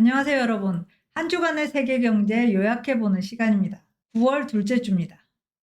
안녕하세요, 여러분. 한 주간의 세계 경제 요약해보는 시간입니다. 9월 둘째 주입니다.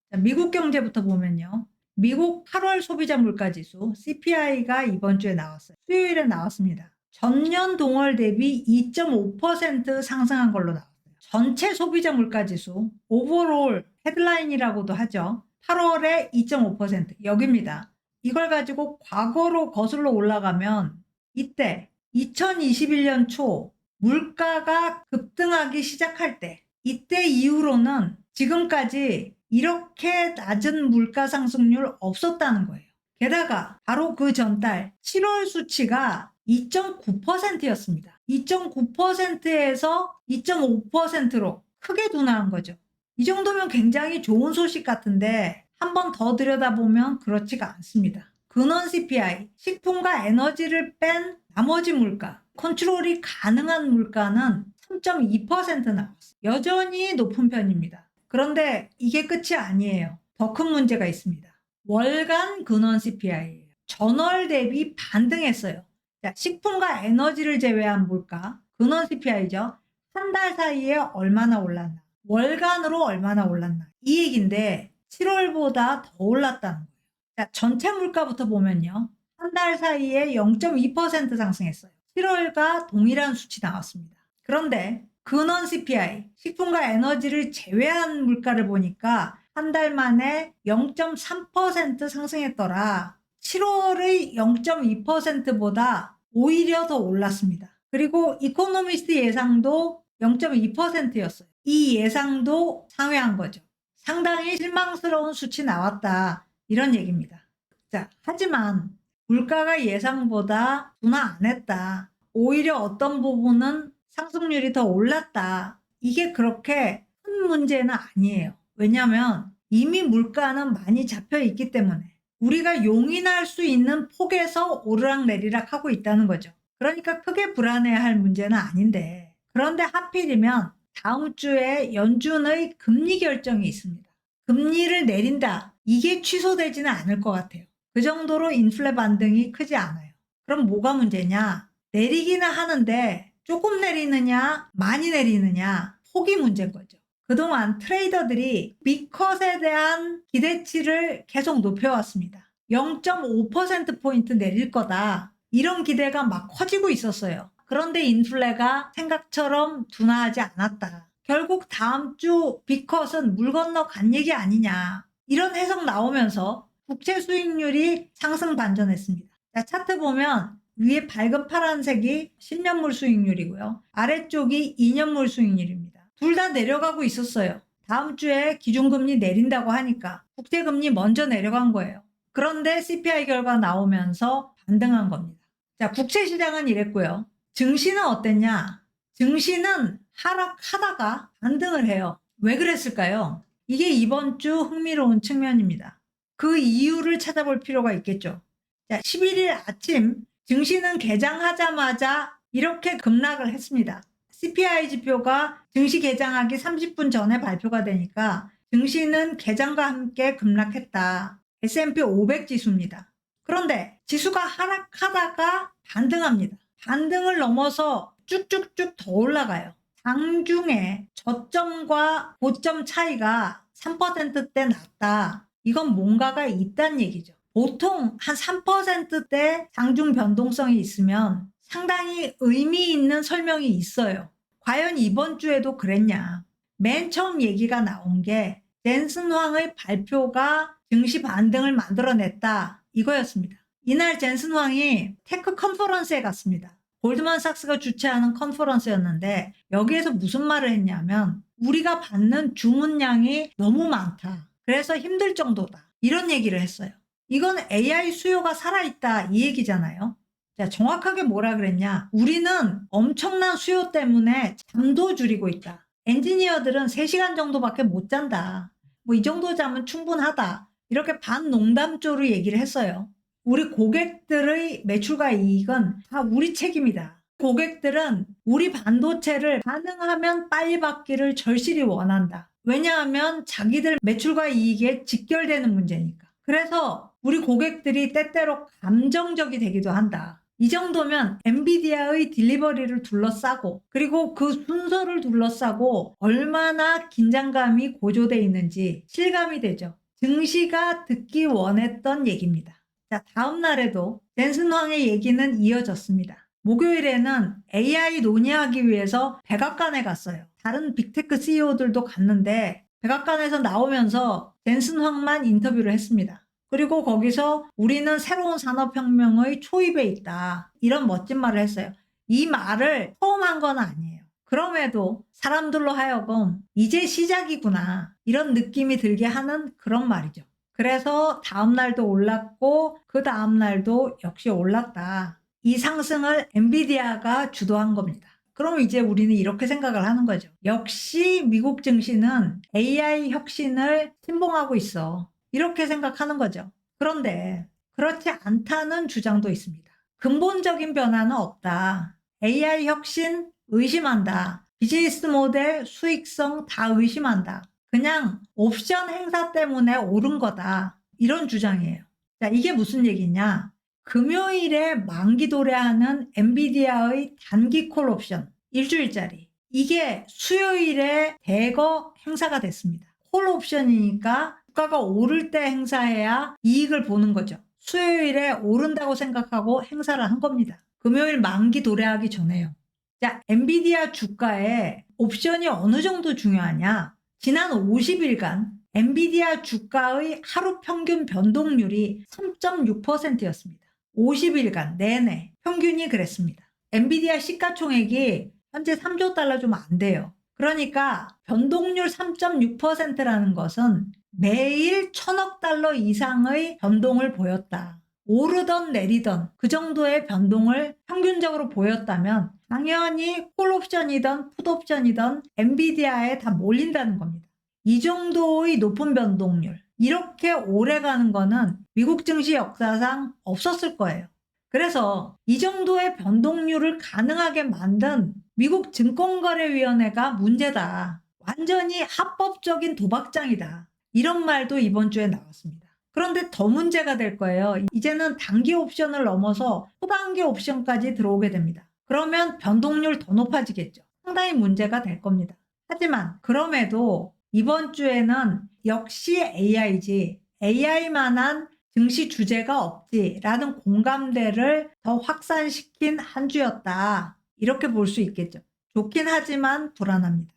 자, 미국 경제부터 보면요. 미국 8월 소비자 물가지수 CPI가 이번 주에 나왔어요. 수요일에 나왔습니다. 전년 동월 대비 2.5% 상승한 걸로 나왔어요. 전체 소비자 물가지수 오버롤 헤드라인이라고도 하죠. 8월에 2.5% 여기입니다. 이걸 가지고 과거로 거슬러 올라가면 이때 2021년 초 물가가 급등하기 시작할 때 이때 이후로는 지금까지 이렇게 낮은 물가 상승률 없었다는 거예요. 게다가 바로 그 전달 7월 수치가 2.9%였습니다. 2.9%에서 2.5%로 크게 둔화한 거죠. 이 정도면 굉장히 좋은 소식 같은데 한 번 더 들여다보면 그렇지가 않습니다. 근원 CPI, 식품과 에너지를 뺀 나머지 물가, 컨트롤이 가능한 물가는 3.2% 나왔어요. 여전히 높은 편입니다. 그런데 이게 끝이 아니에요. 더 큰 문제가 있습니다. 월간 근원 CPI예요. 전월 대비 반등했어요. 자, 식품과 에너지를 제외한 물가, 근원 CPI죠. 한 달 사이에 얼마나 올랐나, 월간으로 얼마나 올랐나, 이 얘기인데 7월보다 더 올랐다는 거예요. 자, 전체 물가부터 보면요. 한 달 사이에 0.2% 상승했어요. 7월과 동일한 수치 나왔습니다. 그런데 근원 CPI, 식품과 에너지를 제외한 물가를 보니까 한 달 만에 0.3% 상승했더라. 7월의 0.2%보다 오히려 더 올랐습니다. 그리고 이코노미스트 예상도 0.2%였어요. 이 예상도 상회한 거죠. 상당히 실망스러운 수치 나왔다. 이런 얘기입니다. 자, 하지만 물가가 예상보다 둔화 안 했다. 오히려 어떤 부분은 상승률이 더 올랐다. 이게 그렇게 큰 문제는 아니에요. 왜냐하면 이미 물가는 많이 잡혀 있기 때문에 우리가 용인할 수 있는 폭에서 오르락내리락 하고 있다는 거죠. 그러니까 크게 불안해할 문제는 아닌데, 그런데 하필이면 다음 주에 연준의 금리 결정이 있습니다. 금리를 내린다. 이게 취소되지는 않을 것 같아요. 그 정도로 인플레 반등이 크지 않아요. 그럼 뭐가 문제냐? 내리기는 하는데 조금 내리느냐, 많이 내리느냐, 폭이 문제인 거죠. 그동안 트레이더들이 빅컷에 대한 기대치를 계속 높여왔습니다. 0.5%포인트 내릴 거다. 이런 기대가 막 커지고 있었어요. 그런데 인플레가 생각처럼 둔화하지 않았다. 결국 다음 주 빅컷은 물 건너 간 얘기 아니냐. 이런 해석 나오면서 국채 수익률이 상승 반전했습니다. 자, 차트 보면 위에 밝은 파란색이 10년물 수익률이고요. 아래쪽이 2년물 수익률입니다. 둘 다 내려가고 있었어요. 다음 주에 기준금리 내린다고 하니까 국채금리 먼저 내려간 거예요. 그런데 CPI 결과 나오면서 반등한 겁니다. 자, 국채 시장은 이랬고요. 증시는 어땠냐? 증시는 하락하다가 반등을 해요. 왜 그랬을까요? 이게 이번 주 흥미로운 측면입니다. 그 이유를 찾아볼 필요가 있겠죠. 자, 11일 아침 증시는 개장하자마자 이렇게 급락을 했습니다. CPI 지표가 증시 개장하기 30분 전에 발표가 되니까 증시는 개장과 함께 급락했다. S&P 500 지수입니다. 그런데 지수가 하락하다가 반등합니다. 반등을 넘어서 쭉쭉쭉 더 올라가요. 장중에 저점과 고점 차이가 3%대 났다. 이건 뭔가가 있다는 얘기죠. 보통 한 3%대 장중 변동성이 있으면 상당히 의미 있는 설명이 있어요. 과연 이번 주에도 그랬냐? 맨 처음 얘기가 나온 게 젠슨 황의 발표가 증시 반등을 만들어냈다. 이거였습니다. 이날 젠슨 황이 테크 컨퍼런스에 갔습니다. 골드만삭스가 주최하는 컨퍼런스였는데 여기에서 무슨 말을 했냐면 우리가 받는 주문량이 너무 많다. 그래서 힘들 정도다. 이런 얘기를 했어요. 이건 AI 수요가 살아있다 이 얘기잖아요. 자, 정확하게 뭐라 그랬냐? 우리는 엄청난 수요 때문에 잠도 줄이고 있다. 엔지니어들은 3시간 정도밖에 못 잔다. 뭐 이 정도 자면 충분하다. 이렇게 반농담조로 얘기를 했어요. 우리 고객들의 매출과 이익은 다 우리 책임이다. 고객들은 우리 반도체를 가능하면 빨리 받기를 절실히 원한다. 왜냐하면 자기들 매출과 이익에 직결되는 문제니까. 그래서 우리 고객들이 때때로 감정적이 되기도 한다. 이 정도면 엔비디아의 딜리버리를 둘러싸고 그리고 그 순서를 둘러싸고 얼마나 긴장감이 고조되어 있는지 실감이 되죠. 증시가 듣기 원했던 얘기입니다. 자, 다음 날에도 젠슨 황의 얘기는 이어졌습니다. 목요일에는 AI 논의하기 위해서 백악관에 갔어요. 다른 빅테크 CEO들도 갔는데 백악관에서 나오면서 젠슨 황만 인터뷰를 했습니다. 그리고 거기서 우리는 새로운 산업혁명의 초입에 있다. 이런 멋진 말을 했어요. 이 말을 처음 한 건 아니에요. 그럼에도 사람들로 하여금 이제 시작이구나. 이런 느낌이 들게 하는 그런 말이죠. 그래서 다음 날도 올랐고 그 다음 날도 역시 올랐다. 이 상승을 엔비디아가 주도한 겁니다. 그럼 이제 우리는 이렇게 생각을 하는 거죠. 역시 미국 증시는 AI 혁신을 신봉하고 있어. 이렇게 생각하는 거죠. 그런데 그렇지 않다는 주장도 있습니다. 근본적인 변화는 없다. AI 혁신 의심한다. 비즈니스 모델 수익성 다 의심한다. 그냥 옵션 행사 때문에 오른 거다. 이런 주장이에요. 자, 이게 무슨 얘기냐? 금요일에 만기 도래하는 엔비디아의 단기 콜 옵션 일주일짜리. 이게 수요일에 대거 행사가 됐습니다. 콜 옵션이니까 주가가 오를 때 행사해야 이익을 보는 거죠. 수요일에 오른다고 생각하고 행사를 한 겁니다. 금요일 만기 도래하기 전에요. 자, 엔비디아 주가에 옵션이 어느 정도 중요하냐? 지난 50일간 엔비디아 주가의 하루 평균 변동률이 3.6%였습니다. 50일간 내내 평균이 그랬습니다. 엔비디아 시가총액이 현재 3조 달러 좀 안 돼요. 그러니까 변동률 3.6%라는 것은 매일 1,000억 달러 이상의 변동을 보였다. 오르던 내리던 그 정도의 변동을 평균적으로 보였다면 당연히 콜옵션이든 풋옵션이든 엔비디아에 다 몰린다는 겁니다. 이 정도의 높은 변동률, 이렇게 오래 가는 거는 미국 증시 역사상 없었을 거예요. 그래서 이 정도의 변동률을 가능하게 만든 미국 증권거래위원회가 문제다. 완전히 합법적인 도박장이다. 이런 말도 이번 주에 나왔습니다. 그런데 더 문제가 될 거예요. 이제는 단기 옵션을 넘어서 초단기 옵션까지 들어오게 됩니다. 그러면 변동률 더 높아지겠죠. 상당히 문제가 될 겁니다. 하지만 그럼에도 이번 주에는 역시 AI지, AI만한 증시 주제가 없지라는 공감대를 더 확산시킨 한 주였다. 이렇게 볼 수 있겠죠. 좋긴 하지만 불안합니다.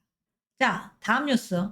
자, 다음 뉴스.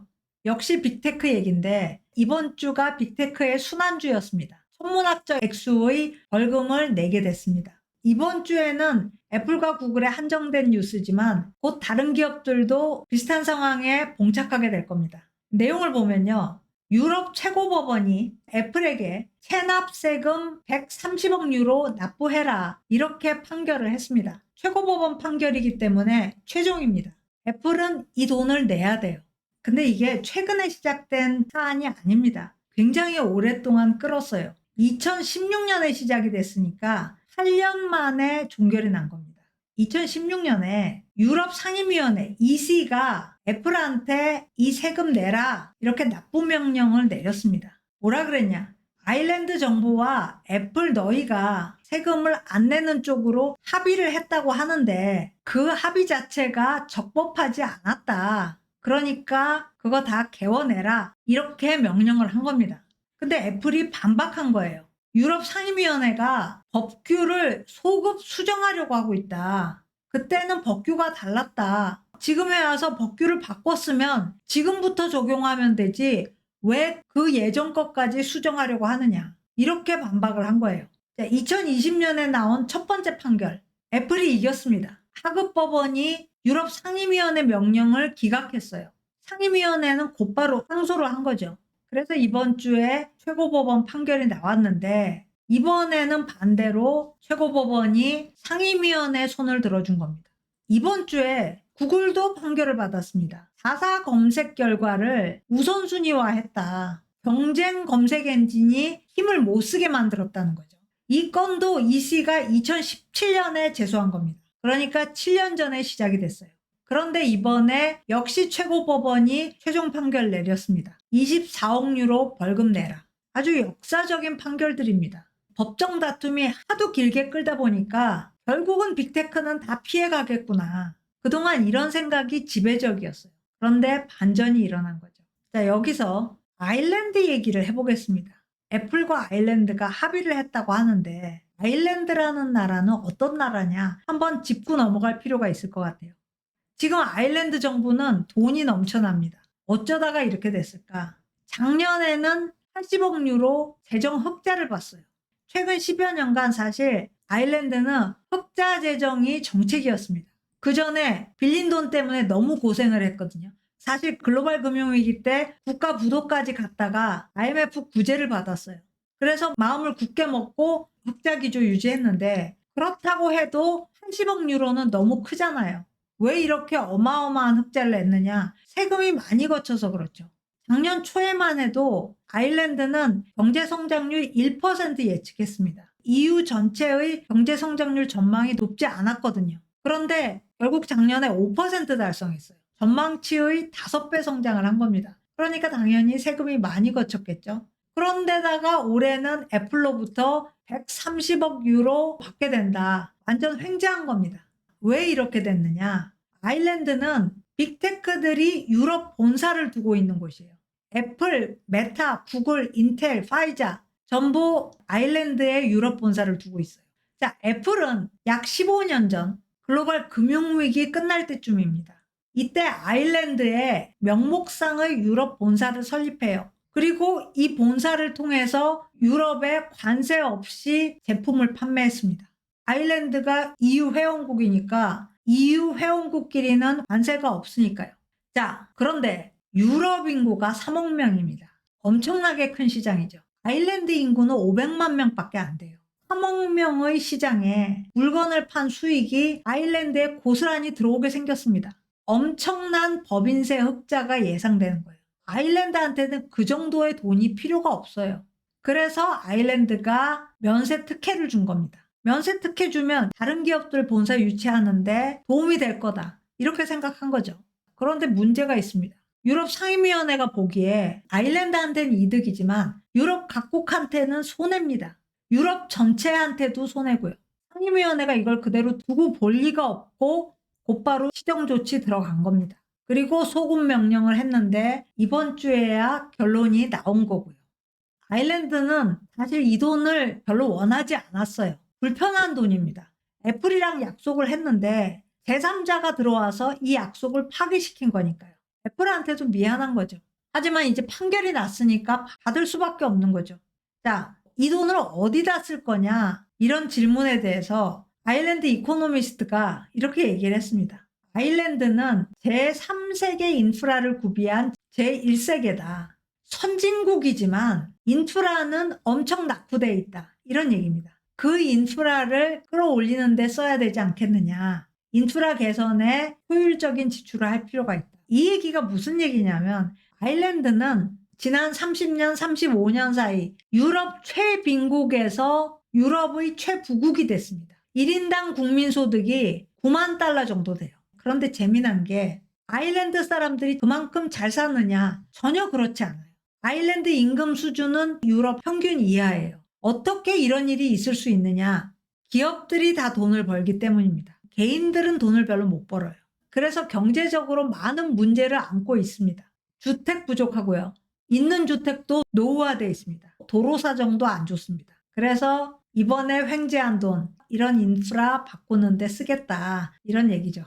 역시 빅테크 얘기인데 이번 주가 빅테크의 순환주였습니다. 천문학적 액수의 벌금을 내게 됐습니다. 이번 주에는 애플과 구글에 한정된 뉴스지만 곧 다른 기업들도 비슷한 상황에 봉착하게 될 겁니다. 내용을 보면요. 유럽 최고법원이 애플에게 체납 세금 130억 유로 납부해라 이렇게 판결을 했습니다. 최고법원 판결이기 때문에 최종입니다. 애플은 이 돈을 내야 돼요. 근데 이게 최근에 시작된 사안이 아닙니다. 굉장히 오랫동안 끌었어요. 2016년에 시작이 됐으니까 8년 만에 종결이 난 겁니다. 2016년에 유럽 상임위원회 EC가 애플한테 이 세금 내라 이렇게 납부 명령을 내렸습니다. 뭐라 그랬냐? 아일랜드 정부와 애플 너희가 세금을 안 내는 쪽으로 합의를 했다고 하는데 그 합의 자체가 적법하지 않았다. 그러니까 그거 다 개워내라. 이렇게 명령을 한 겁니다. 근데 애플이 반박한 거예요. 유럽 상임위원회가 법규를 소급 수정하려고 하고 있다. 그때는 법규가 달랐다. 지금에 와서 법규를 바꿨으면 지금부터 적용하면 되지 왜 그 예전 것까지 수정하려고 하느냐. 이렇게 반박을 한 거예요. 2020년에 나온 첫 번째 판결. 애플이 이겼습니다. 하급법원이 유럽 상임위원회 명령을 기각했어요. 상임위원회는 곧바로 항소를 한 거죠. 그래서 이번 주에 최고법원 판결이 나왔는데 이번에는 반대로 최고법원이 상임위원회 손을 들어준 겁니다. 이번 주에 구글도 판결을 받았습니다. 4사 검색 결과를 우선순위화했다. 경쟁 검색 엔진이 힘을 못 쓰게 만들었다는 거죠. 이 건도 EC가 2017년에 제소한 겁니다. 그러니까 7년 전에 시작이 됐어요. 그런데 이번에 역시 최고법원이 최종 판결 내렸습니다. 24억 유로 벌금 내라. 아주 역사적인 판결들입니다. 법정 다툼이 하도 길게 끌다 보니까 결국은 빅테크는 다 피해가겠구나. 그동안 이런 생각이 지배적이었어요. 그런데 반전이 일어난 거죠. 자, 여기서 아일랜드 얘기를 해보겠습니다. 애플과 아일랜드가 합의를 했다고 하는데 아일랜드라는 나라는 어떤 나라냐? 한번 짚고 넘어갈 필요가 있을 것 같아요. 지금 아일랜드 정부는 돈이 넘쳐납니다. 어쩌다가 이렇게 됐을까? 작년에는 80억 유로 재정 흑자를 봤어요. 최근 10여 년간 사실 아일랜드는 흑자 재정이 정책이었습니다. 그 전에 빌린 돈 때문에 너무 고생을 했거든요. 사실 글로벌 금융위기 때 국가 부도까지 갔다가 IMF 구제를 받았어요. 그래서 마음을 굳게 먹고 흑자 기조 유지했는데 그렇다고 해도 80억 유로는 너무 크잖아요. 왜 이렇게 어마어마한 흑자를 냈느냐? 세금이 많이 거쳐서 그렇죠. 작년 초에만 해도 아일랜드는 경제성장률 1% 예측했습니다. EU 전체의 경제성장률 전망이 높지 않았거든요. 그런데 결국 작년에 5% 달성했어요. 전망치의 5배 성장을 한 겁니다. 그러니까 당연히 세금이 많이 거쳤겠죠. 그런데다가 올해는 애플로부터 130억 유로 받게 된다. 완전 횡재한 겁니다. 왜 이렇게 됐느냐? 아일랜드는 빅테크들이 유럽 본사를 두고 있는 곳이에요. 애플, 메타, 구글, 인텔, 파이자 전부 아일랜드에 유럽 본사를 두고 있어요. 자, 애플은 약 15년 전 글로벌 금융위기 끝날 때쯤입니다. 이때 아일랜드에 명목상의 유럽 본사를 설립해요. 그리고 이 본사를 통해서 유럽에 관세 없이 제품을 판매했습니다. 아일랜드가 EU 회원국이니까 EU 회원국끼리는 관세가 없으니까요. 자, 그런데 유럽 인구가 3억 명입니다. 엄청나게 큰 시장이죠. 아일랜드 인구는 500만 명밖에 안 돼요. 3억 명의 시장에 물건을 판 수익이 아일랜드에 고스란히 들어오게 생겼습니다. 엄청난 법인세 흑자가 예상되는 거예요. 아일랜드한테는 그 정도의 돈이 필요가 없어요. 그래서 아일랜드가 면세 특혜를 준 겁니다. 면세 특혜 주면 다른 기업들 본사 유치하는데 도움이 될 거다. 이렇게 생각한 거죠. 그런데 문제가 있습니다. 유럽 상임위원회가 보기에 아일랜드한테는 이득이지만 유럽 각국한테는 손해입니다. 유럽 전체한테도 손해고요. 상임위원회가 이걸 그대로 두고 볼 리가 없고 곧바로 시정 조치 들어간 겁니다. 그리고 소급 명령을 했는데 이번 주에야 결론이 나온 거고요. 아일랜드는 사실 이 돈을 별로 원하지 않았어요. 불편한 돈입니다. 애플이랑 약속을 했는데 제3자가 들어와서 이 약속을 파기시킨 거니까요. 애플한테도 미안한 거죠. 하지만 이제 판결이 났으니까 받을 수밖에 없는 거죠. 자, 이 돈을 어디다 쓸 거냐? 이런 질문에 대해서 아일랜드 이코노미스트가 이렇게 얘기를 했습니다. 아일랜드는 제3세계 인프라를 구비한 제1세계다. 선진국이지만 인프라는 엄청 낙후되어 있다. 이런 얘기입니다. 그 인프라를 끌어올리는 데 써야 되지 않겠느냐. 인프라 개선에 효율적인 지출을 할 필요가 있다. 이 얘기가 무슨 얘기냐면 아일랜드는 지난 30년, 35년 사이 유럽 최빈국에서 유럽의 최부국이 됐습니다. 1인당 국민소득이 9만 달러 정도 돼요. 그런데 재미난 게 아일랜드 사람들이 그만큼 잘 사느냐? 전혀 그렇지 않아요. 아일랜드 임금 수준은 유럽 평균 이하예요. 어떻게 이런 일이 있을 수 있느냐? 기업들이 다 돈을 벌기 때문입니다. 개인들은 돈을 별로 못 벌어요. 그래서 경제적으로 많은 문제를 안고 있습니다. 주택 부족하고요. 있는 주택도 노후화되어 있습니다. 도로 사정도 안 좋습니다. 그래서 이번에 횡재한 돈, 이런 인프라 바꾸는데 쓰겠다. 이런 얘기죠.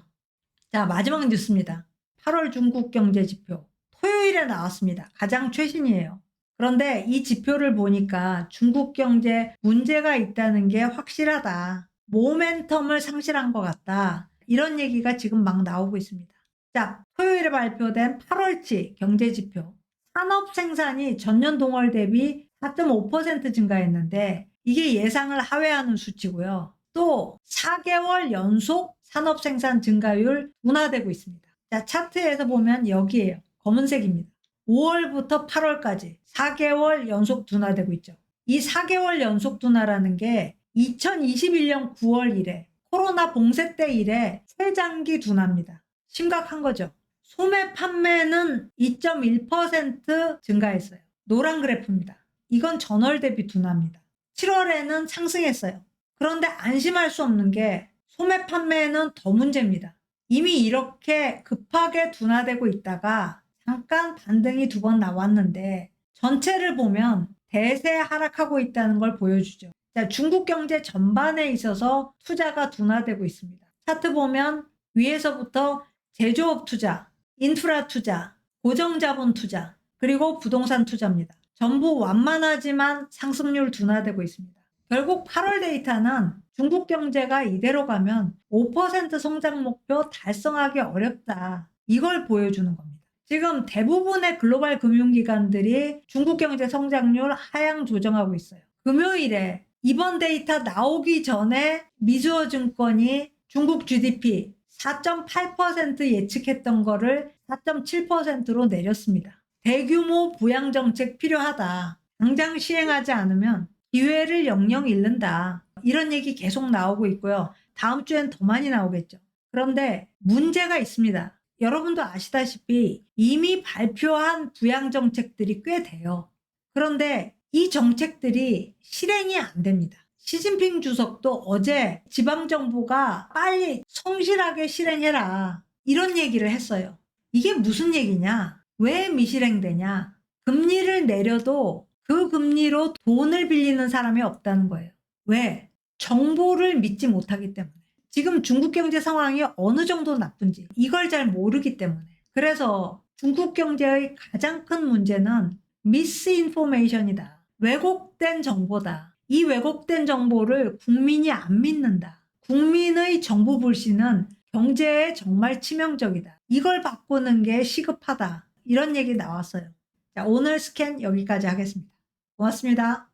자, 마지막 뉴스입니다. 8월 중국 경제 지표. 토요일에 나왔습니다. 가장 최신이에요. 그런데 이 지표를 보니까 중국 경제 문제가 있다는 게 확실하다. 모멘텀을 상실한 것 같다. 이런 얘기가 지금 막 나오고 있습니다. 자, 토요일에 발표된 8월치 경제 지표. 산업 생산이 전년 동월 대비 4.5% 증가했는데 이게 예상을 하회하는 수치고요. 또 4개월 연속 산업 생산 증가율 둔화되고 있습니다. 자, 차트에서 보면 여기에요. 검은색입니다. 5월부터 8월까지 4개월 연속 둔화되고 있죠. 이 4개월 연속 둔화라는 게 2021년 9월 이래 코로나 봉쇄 때 이래 최장기 둔화입니다. 심각한 거죠. 소매 판매는 2.1% 증가했어요. 노란 그래프입니다. 이건 전월 대비 둔화입니다. 7월에는 상승했어요. 그런데 안심할 수 없는 게 소매 판매는 더 문제입니다. 이미 이렇게 급하게 둔화되고 있다가 잠깐 반등이 2번 나왔는데 전체를 보면 대세 하락하고 있다는 걸 보여주죠. 자, 중국 경제 전반에 있어서 투자가 둔화되고 있습니다. 차트 보면 위에서부터 제조업 투자, 인프라 투자, 고정자본 투자, 그리고 부동산 투자입니다. 전부 완만하지만 상승률 둔화되고 있습니다. 결국 8월 데이터는 중국 경제가 이대로 가면 5% 성장 목표 달성하기 어렵다. 이걸 보여주는 겁니다. 지금 대부분의 글로벌 금융기관들이 중국 경제 성장률 하향 조정하고 있어요. 금요일에 이번 데이터 나오기 전에 미주어 증권이 중국 GDP 4.8% 예측했던 거를 4.7%로 내렸습니다. 대규모 부양 정책 필요하다. 당장 시행하지 않으면 기회를 영영 잃는다. 이런 얘기 계속 나오고 있고요. 다음 주엔 더 많이 나오겠죠. 그런데 문제가 있습니다. 여러분도 아시다시피 이미 발표한 부양 정책들이 꽤 돼요. 그런데 이 정책들이 실행이 안 됩니다. 시진핑 주석도 어제 지방정부가 빨리 성실하게 실행해라. 이런 얘기를 했어요. 이게 무슨 얘기냐? 왜 미실행되냐? 금리를 내려도 그 금리로 돈을 빌리는 사람이 없다는 거예요. 왜? 정보를 믿지 못하기 때문에. 지금 중국 경제 상황이 어느 정도 나쁜지 이걸 잘 모르기 때문에. 그래서 중국 경제의 가장 큰 문제는 미스인포메이션이다. 왜곡된 정보다. 이 왜곡된 정보를 국민이 안 믿는다. 국민의 정보 불신은 경제에 정말 치명적이다. 이걸 바꾸는 게 시급하다. 이런 얘기 나왔어요. 자, 오늘 스캔 여기까지 하겠습니다. 고맙습니다.